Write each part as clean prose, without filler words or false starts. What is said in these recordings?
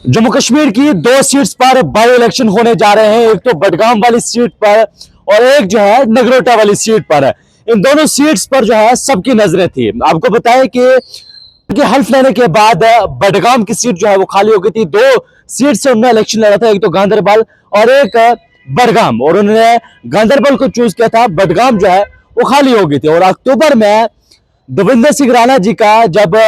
जम्मू कश्मीर की दो सीट्स पर बाई इलेक्शन होने जा रहे हैं। एक तो बडगाम वाली सीट पर और एक जो है नगरोटा वाली सीट पर। इन दोनों सीट्स पर जो है सबकी नजरें थी। आपको बताएं कि हल्फ लेने के बाद बडगाम की सीट जो है वो खाली हो गई थी। दो सीट से उन्होंने इलेक्शन लड़ा था, एक तो गांधरबल और एक बडगाम, और उन्होंने गांधरबल को चूज किया था। बडगाम जो है वो खाली हो गई थी। और अक्टूबर में देवेंद्र सिंह राणा जी का जब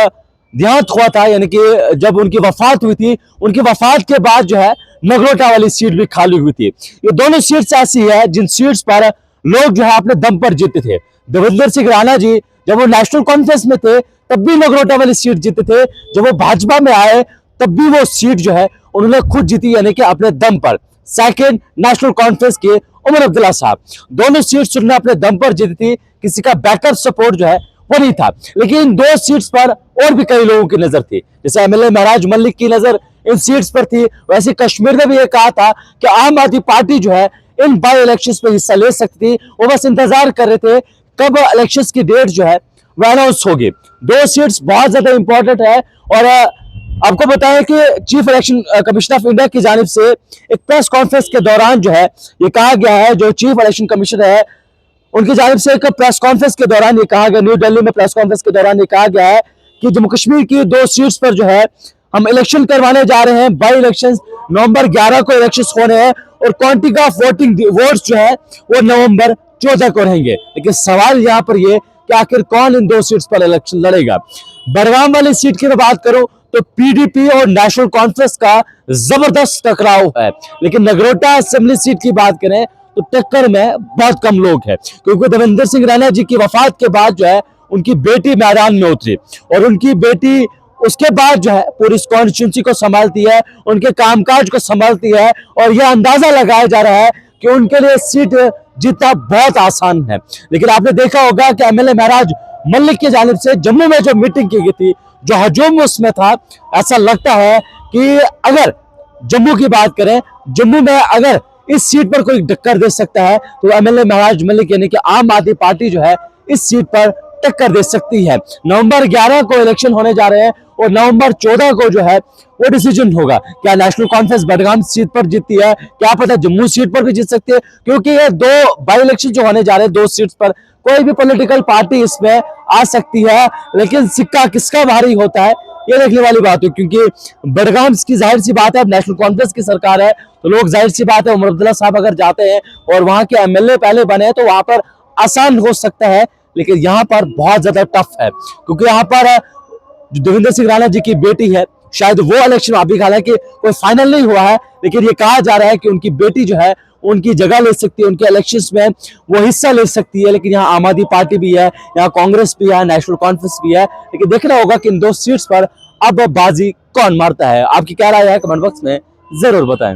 देहांत हुआ था, यानी कि जब उनकी वफात हुई थी, उनकी वफात के बाद जो है नगरोटा वाली सीट भी खाली हुई थी। ये दोनों सीट्स ऐसी है जिन सीट्स पर लोग जो है अपने दम पर जीते थे। देवेंद्र सिंह राणा जी जब वो नेशनल कॉन्फ्रेंस में थे तब भी नगरोटा वाली सीट जीते थे। जब वो भाजपा में आए तब भी वो सीट जो है उन्होंने खुद जीती, यानी कि अपने दम पर। सेकेंड नेशनल कॉन्फ्रेंस के उमर अब्दुल्ला साहब, दोनों सीट्स उन्होंने अपने दम पर जीती थी। किसी का बैकअप सपोर्ट जो है वो नहीं था। लेकिन इन दो सीट्स पर और भी कई लोगों की नजर थी। जैसे एमएलए महराज मलिक की नजर इन सीट्स पर थी, वैसे कश्मीर ने भी ये कहा था कि आम आदमी पार्टी जो है इन बाई इलेक्शंस में हिस्सा ले सकती थी। वो बस इंतजार कर रहे थे कब इलेक्शंस की डेट जो है वो अनाउंस होगी। दो सीट्स बहुत ज्यादा इंपॉर्टेंट है। और आपको बताएं कि chief election commissioner of India की जानिब से एक प्रेस कॉन्फ्रेंस के दौरान जो है ये कहा गया है, जो चीफ इलेक्शन कमिश्नर है उनकी जानिब से एक प्रेस कॉन्फ्रेंस के दौरान ये कहा गया, न्यू दिल्ली में प्रेस कॉन्फ्रेंस के दौरान ये कहा गया है कि जम्मू कश्मीर की दो सीट्स पर जो है हम इलेक्शन करवाने जा रहे हैं। बाई इलेक्शन नवंबर 11 को इलेक्शन होने हैं और क्वांटिटी ऑफ वोटिंग वोट्स जो है वो नवंबर 14 को रहेंगे। लेकिन सवाल यहाँ पर ये कि आखिर कौन इन दो सीट्स पर इलेक्शन लड़ेगा। बडगाम वाली सीट की मैं बात करूं तो पीडीपी और नेशनल कॉन्फ्रेंस का जबरदस्त टकराव है। लेकिन नगरोटा असेंबली सीट की बात करें तो टक्कर में बहुत कम लोग हैं, क्योंकि देवेंद्र सिंह राणा जी की वफात के बाद जो है उनकी बेटी मैदान में उतरी और उनकी बेटी उसके बाद जो है पूरी कॉन्स्टिट्यूंसी को संभालती है, उनके कामकाज को संभालती है। और यह अंदाजा लगाया जा रहा है कि उनके लिए सीट जीतना बहुत आसान है। लेकिन आपने देखा होगा कि एमएलए महराज मलिक की जानिब से जम्मू में जो मीटिंग की गई थी, जो हजूम उसमें था, ऐसा लगता है कि अगर जम्मू की बात करें, जम्मू में अगर इस सीट पर कोई टक्कर दे सकता है तो एमएलए महराज मलिक यानी कि आम आदमी पार्टी जो है इस सीट पर टक्कर दे सकती है। नवंबर 11 को इलेक्शन होने जा रहे हैं और नवंबर 14 को जो है वो डिसीजन होगा। क्या नेशनल कॉन्फ्रेंस बडगाम सीट पर जीतती है, क्या पता जम्मू सीट पर भी जीत सकती है, क्योंकि ये दो बाई इलेक्शन जो होने जा रहे हैं दो सीट्स पर, कोई भी पॉलिटिकल पार्टी इसमें आ सकती है। लेकिन सिक्का किसका भारी होता है ये देखने वाली बात है, क्योंकि बडगाम की जाहिर सी बात है अब नेशनल कॉन्फ्रेंस की सरकार है तो लोग जाहिर सी बात है उमर अब्दुल्ला साहब अगर जाते हैं और वहां के एमएलए पहले बने हैं तो वहां पर आसान हो सकता है। लेकिन यहाँ पर बहुत ज्यादा टफ है, क्योंकि यहाँ पर जो देवेंद्र सिंह राणा जी की बेटी है, शायद वो इलेक्शन अभी हालांकि कोई फाइनल नहीं हुआ है, लेकिन ये कहा जा रहा है कि उनकी बेटी जो है उनकी जगह ले सकती है, उनके इलेक्शंस में वो हिस्सा ले सकती है। लेकिन यहाँ आम आदमी पार्टी भी है, यहाँ कांग्रेस भी है, नेशनल कॉन्फ्रेंस भी है। लेकिन देखना होगा कि इन दो सीट्स पर अब बाजी कौन मारता है। आपकी क्या राय है कमेंट बॉक्स में जरूर बताएं।